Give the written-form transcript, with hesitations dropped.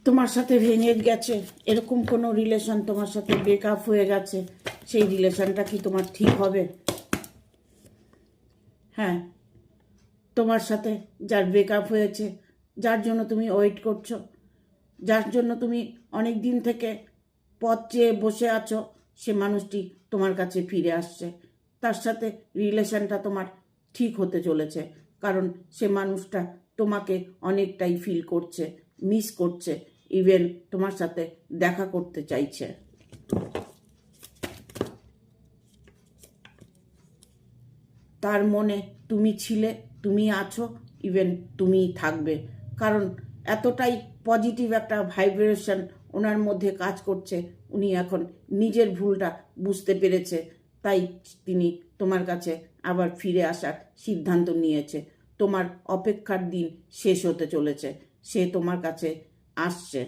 তোমার সাথে ভেঙে গেছে, এরকম কোনো রিলেশন তোমার সাথে ব্রেকআপ হয়ে গেছে, সেই রিলেশনটা কি তোমার ঠিক হবে? হ্যাঁ, তোমার সাথে যার ব্রেকআপ হয়েছে, যার জন্য তুমি ওয়েট করছো, যার জন্য তুমি অনেক দিন থেকে পথ চেয়ে বসে আছো, সে মানুষটি তোমার কাছে ফিরে আসছে। তার সাথে রিলেশনটা তোমার ঠিক হতে চলেছে, কারণ সে মানুষটা তোমাকে অনেকটাই ফিল করছে, মিস করছে, ইভেন তোমার সাথে দেখা করতে চাইছে। তার মনে তুমি ছিলে, তুমি আছো, ইভেন তুমিই থাকবে, কারণ এতটাই পজিটিভ একটা ভাইব্রেশন ওনার মধ্যে কাজ করছে। উনি এখন নিজের ভুলটা বুঝতে পেরেছে, তাই তিনি তোমার কাছে আবার ফিরে আসার সিদ্ধান্ত নিয়েছে। তোমার অপেক্ষার দিন শেষ হতে চলেছে, সে তোমার কাছে আসছে।